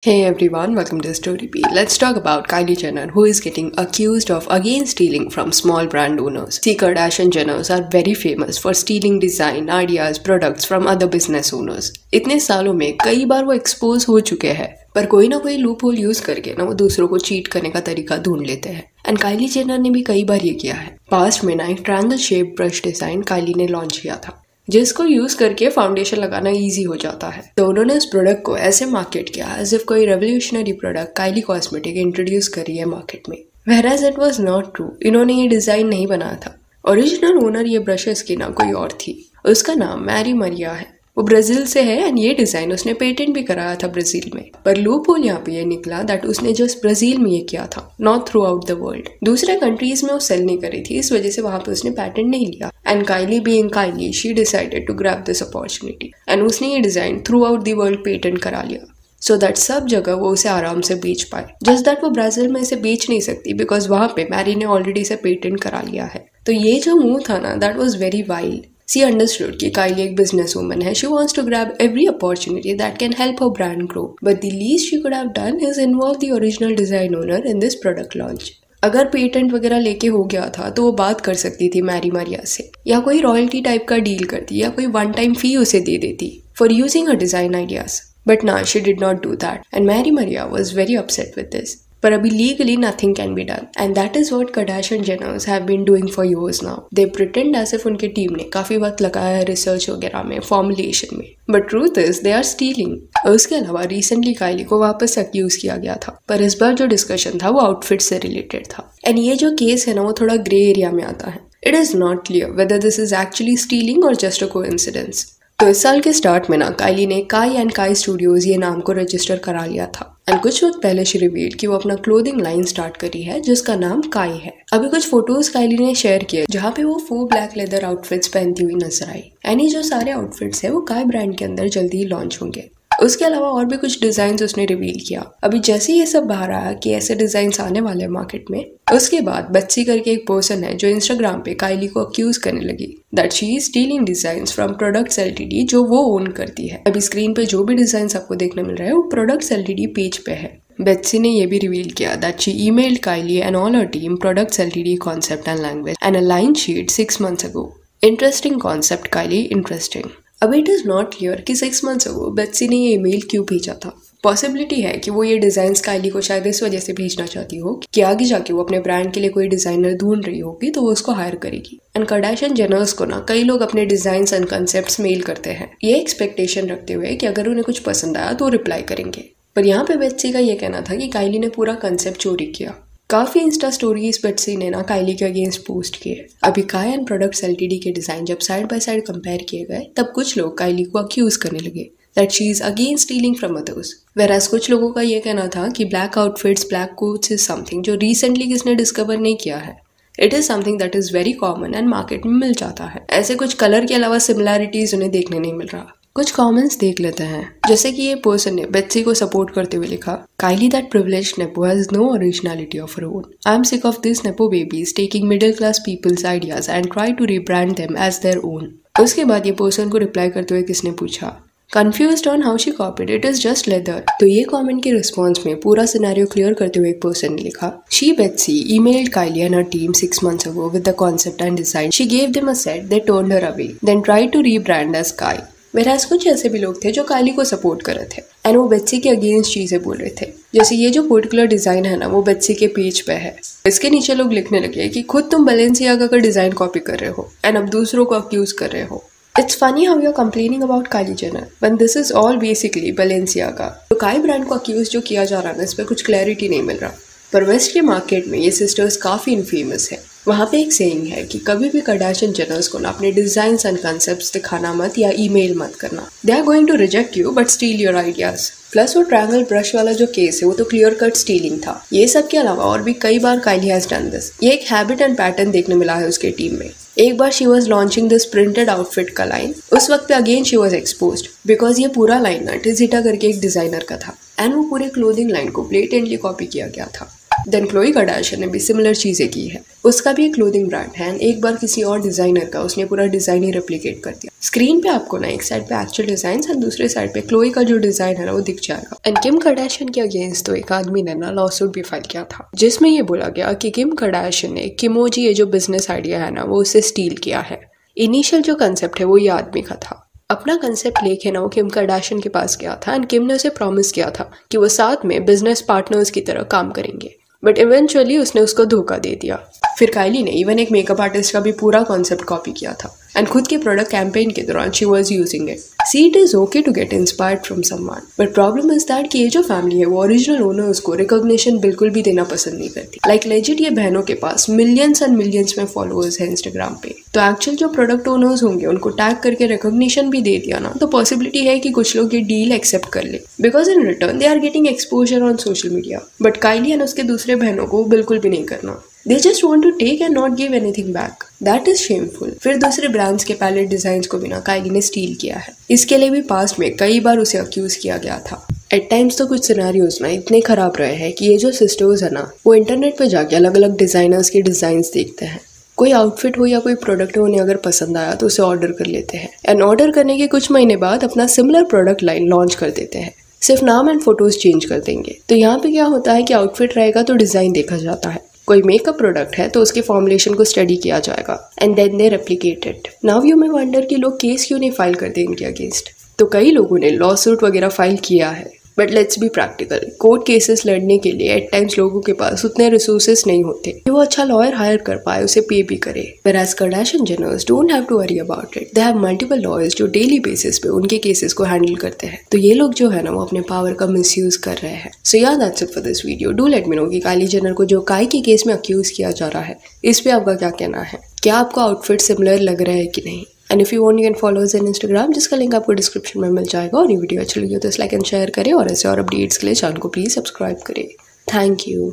Hey everyone, welcome to Story Beat. Let's talk about Kylie Jenner, who is getting accused of again stealing from small brand owners. See, Kardashian Jenners are very famous for stealing design, ideas, products from other business owners. इतने सालों में कई बार वो expose हो चुके हैं, पर कोई ना कोई लूप होल यूज करके ना वो दूसरों को चीट करने का तरीका ढूंढ लेते हैं। एंड काइली जेनर ने भी कई बार ये किया है। पास्ट में ना एक ट्रायंगल शेप ब्रश डिजाइन काइली ने लॉन्च किया था, जिसको यूज करके फाउंडेशन लगाना इजी हो जाता है। तो उन्होंने इस प्रोडक्ट को ऐसे मार्केट किया एज इफ कोई रेवोल्यूशनरी प्रोडक्ट काइली कॉस्मेटिक इंट्रोड्यूस करी है मार्केट में। Whereas it was not true. इन्होंने ये डिजाइन नहीं बनाया था। ओरिजिनल ओनर ये ब्रशेस की ना कोई और थी। उसका नाम मैरी मरिया है। वो ब्राजील से है एंड ये डिजाइन उसने पेटेंट भी कराया था ब्राजील में। पर लूप होल यहाँ पे ये निकला दैट उसने जस्ट ब्राजील में ये किया था, not through out the world. दूसरे कंट्रीज में वो सेल नहीं करी थी, इस वजह से वहां पे उसने पेटेंट नहीं लिया। And Kylie being Kylie, she decided to grab this opportunity and उसने ये design throughout the world patent करा लिया, सो दैट सब जगह वो उसे आराम से बेच पाए। जस्ट दैट वो ब्राजील में इसे बेच नहीं सकती बिकॉज वहां पे मैरी ने ऑलरेडी इसे पेटेंट करा लिया है। तो ये जो मूव था ना, that was very wild. She understood कि काइली एक business woman है. She wants to grab every opportunity that can help her brand grow. But the least she could have done is involve the original design owner in this product launch. अगर patent वगैरह लेके हो गया था तो वो बात कर सकती थी मैरी मरिया से, या कोई रॉयल्टी टाइप का डील करती, या कोई वन टाइम फी उसे दे देती for using her design ideas. But ना, she did not do that and Mary Maria was very upset with this. पर अभी legally nothing can be done and that is what Kardashian Jenners have been doing for years now. They pretend as if उनकी team ने काफी वक्त लगाया है research वगैरह में, फॉर्मुलेशन में, but truth is they are stealing. उसके अलावा रिसेंटली काइली को वापस अक्यूज किया गया था, पर इस बार जो डिस्कशन था वो आउटफिट से रिलेटेड था। एंड ये जो केस है ना, वो थोड़ा ग्रे एरिया में आता है। It is not clear whether this is actually stealing और जस्ट अ कोइंसिडेंस। तो इस साल के स्टार्ट में ना काइली ने काई एंड काई स्टूडियोज ये नाम को रजिस्टर करा लिया था एंड कुछ वक्त पहले शी रिवील कि वो अपना क्लोथिंग लाइन स्टार्ट करी है जिसका नाम काई है। अभी कुछ फोटोज काइली ने शेयर किए जहाँ पे वो 4 ब्लैक लेदर आउटफिट्स पहनती हुई नजर आई। एंड ये जो सारे आउटफिट्स है वो काई ब्रांड के अंदर जल्दी ही लॉन्च होंगे। उसके अलावा और भी कुछ डिजाइन उसने रिवील किया। अभी जैसे ये सब बाहर आया कि ऐसे डिजाइन आने वाले हैं मार्केट में, उसके बाद बच्ची करके एक पर्सन है जो इंस्टाग्राम पे काइली को अक्यूज करने लगी that she is stealing designs from products LTD, जो वो ओन करती है। अभी स्क्रीन पे जो भी डिजाइन आपको देखने मिल रहा है वो प्रोडक्ट्स एलटीडी पेज पे है। बेट्सी ने ये भी रिवील किया that she emailed Kylie and all her team products LTD concept and language and a line sheet 6 months ago। Interesting concept Kylie, interesting. अब इट इज नॉट क्लियर कि 6 months ago Betsy ने ये email क्यों भेजा था। Possibility है कि वो ये डिजाइन्स काइली को शायद इस वजह से भेजना चाहती हो कि आगे जाके वो अपने ब्रांड के लिए कोई डिजाइनर ढूंढ रही होगी तो वो उसको हायर करेगी। एंड Kardashian Jenners को ना कई लोग अपने डिजाइन्स एंड कंसेप्ट्स मेल करते हैं, ये एक्सपेक्टेशन रखते हुए कि अगर उन्हें कुछ पसंद आया तो रिप्लाई करेंगे। पर यहाँ पे बेट्सी का ये कहना था कि काइली ने पूरा कंसेप्ट चोरी किया। काफी इंस्टा स्टोरीज बेट्सी ने ना काइली के अगेंस्ट पोस्ट किए। अभी काई एंड प्रोडक्ट्स एलटीडी के डिजाइन जब साइड बाय साइड कंपेयर किए गए तब कुछ लोग काइली को अक्यूज करने लगे that she is again stealing from others. Whereas कुछ लोगों का ये कहना था कि black outfits, black coats is something जो रिसेंटली किसने डिस्कवर नहीं किया है। It is something that is very common and market में मिल जाता है। ऐसे कुछ कलर के अलावा सिमिलैरिटीज उन्हें देखने नहीं मिल रहा। कुछ कमेंट्स देख लेते हैं, जैसे कि ये पर्सन ने बेट्सी को सपोर्ट करते हुए लिखा, Kylie that privileged nepo has no originality of her own. I am sick of this nepo babies taking middle class peoples ideas and try to rebrand them as their own. उसके बाद ये person को reply करते हुए किसने पूछा, Confused on how she copied, it is just leather। तो ये कमेंट के रिस्पॉन्स में पूरा सिनेरियो क्लियर करते हुए एक पर्सन ने लिखा, She Betsy emailed Kylie and her team 6 months ago with the concept and design. She gave them a set, they turned her away, then tried to rebrand as Kai। Whereas कुछ ऐसे भी लोग थे जो काइली को support कर रहे थे एंड वो बेट्सी के अगेंस्ट चीजें बोल रहे थे। जैसे ये जो पर्टिकुलर डिजाइन है ना, वो बेट्सी के पेज पे है। इसके नीचे लोग लिखने लगे कि खुद तुम Balenciaga का डिजाइन कॉपी कर रहे हो एंड अब दूसरों को अक्यूज कर रहे हो। It's funny how you're complaining about Kylie Jenner when this is all basically Balenciaga। तो काई ब्रांड को अक्यूज जो किया जा रहा है ना, इस पर कुछ क्लैरिटी नहीं मिल रहा। पर वेस्ट के मार्केट में ये सिस्टर्स काफी इनफेमस है। वहाँ पे एक सेइंग है कि कभी भी Kardashian Jenners को ना अपने डिजाइन्स एंड कंसेप्ट्स दिखाना मत या ईमेल मत करना। They are going to reject you but steal your ideas। Plus वो ट्रायंगल ब्रश वाला जो केस है वो तो क्लियर कट स्टीलिंग था। ये सब के अलावा और भी कई बार काइली हैज डन दिस। ये एक हैबिट एंड पैटर्न देखने मिला है उसके टीम में। एक बार she was launching this printed outfit का लाइन, उस वक्त पे again she was exposed because ये पूरा लाइन ना टिजिटा करके एक डिजाइनर का था एंड वो पूरे क्लोथिंग लाइन को ब्लेटेंटली कॉपी किया गया था। देन क्लोई कार्दाशियन ने भी सिमिलर चीजें की है। उसका भी एक क्लोथिंग ब्रांड है एंड एक बार किसी और डिजाइनर का उसने पूरा डिजाइन ही रेप्लिकेट कर दिया। स्क्रीन पे आपको ना एक साइड पे एक्चुअल डिजाइन और दूसरे साइड पे क्लोई का जो डिजाइन है ना वो दिख जाएगा। एंड किम कार्दाशियन के अगेंस्ट तो एक आदमी ने ना लॉसूट भी फाइल किया था जिसमें ये बोला गया कि किम कार्दाशियन ने किमोजी ये जो बिजनेस आइडिया है ना वो उसे स्टील किया है। इनिशियल जो कंसेप्ट है वो ये आदमी का था। अपना कंसेप्ट लेके ना वो किम कार्दाशियन के पास गया था एंड किम ने उसे प्रॉमिस किया था कि वो साथ में बिजनेस पार्टनर्स की तरह काम करेंगे, बट इवेंचुअली उसने उसको धोखा दे दिया। फिर काइली ने इवन एक मेकअप आर्टिस्ट का भी पूरा कॉन्सेप्ट कॉपी किया था एंड खुद के प्रोडक्ट कैंपेन के दौरान she was using it. See it is okay to get inspired from someone, but problem is that कि ये जो फैमिली है वो ओरिजिनल ओनर्स को रिकॉग्निशन बिल्कुल भी देना पसंद नहीं करती। लाइक लेजिट ये बहनों के पास मिलियंस एंड मिलियंस में फॉलोअर्स है इंस्टाग्राम पे, तो एक्चुअल जो प्रोडक्ट ओनर्स होंगे उनको टैग करके रिकॉग्निशन भी दे दिया ना तो पॉसिबिलिटी है कि कुछ लोग ये डील एक्सेप्ट कर ले, because in return they are getting exposure on social media. But Kylie and उसके दूसरे बहनों को बिल्कुल भी नहीं करना। They just want to take and not give anything back. That is shameful. फिर दूसरे ब्रांड्स के पैलेट डिजाइन को भी ना काइली ने स्टील किया है। इसके लिए भी पास्ट में कई बार उसे अक्यूज किया गया था। एट टाइम्स तो कुछ सिनेरियोज ना इतने खराब रहे हैं कि ये जो सिस्टर्स है ना वो इंटरनेट पे जाके अलग अलग डिजाइनर्स के डिजाइन देखते हैं। कोई आउटफिट हो या कोई प्रोडक्ट हो उन्हें अगर पसंद आया तो उसे ऑर्डर कर लेते हैं एंड ऑर्डर करने के कुछ महीने बाद अपना सिमिलर प्रोडक्ट लाइन लॉन्च कर देते हैं। सिर्फ नाम एंड फोटोज चेंज कर देंगे। तो यहाँ पे क्या होता है कि आउटफिट रहेगा तो डिजाइन देखा जाता है, कोई मेकअप प्रोडक्ट है तो उसके फॉर्मुलेशन को स्टडी किया जाएगा and then they replicate it. Now you may wonder कि लोग केस क्यों नहीं फाइल करते इनके अगेंस्ट। तो कई लोगों ने लॉ सूट वगैरह फाइल किया है, but let's be practical. Court cases लड़ने के लिए एट टाइम्स लोगों के पास उतने रिसोर्सेस नहीं होते कि वो अच्छा लॉयर हायर कर पाए, उसे पे भी करे। Whereas Kardashian Jenners don't have to worry about it. They have multiple lawyers जो डेली बेसिस पे उनके केसेस को हैंडल करते हैं। तो ये लोग जो है ना वो अपने पावर का मिसयूज कर रहे हैं। सो या that's it for this video. Do let me know कि काइली जेनर को जो काई के केस में अक्यूज किया जा रहा है इस पे आपका क्या कहना है। क्या आपको आउटफिट सिमिलर लग रहा है कि नहीं। And if you want you can follow us in Instagram, जिसका लिंक आपको डिस्क्रिप्शन में मिल जाएगा। और ये वीडियो अच्छी लगी हो तो लाइक एंड शेयर करें और ऐसे और अपडेट्स के लिए चैनल को प्लीज सब्सक्राइब करें। Thank you.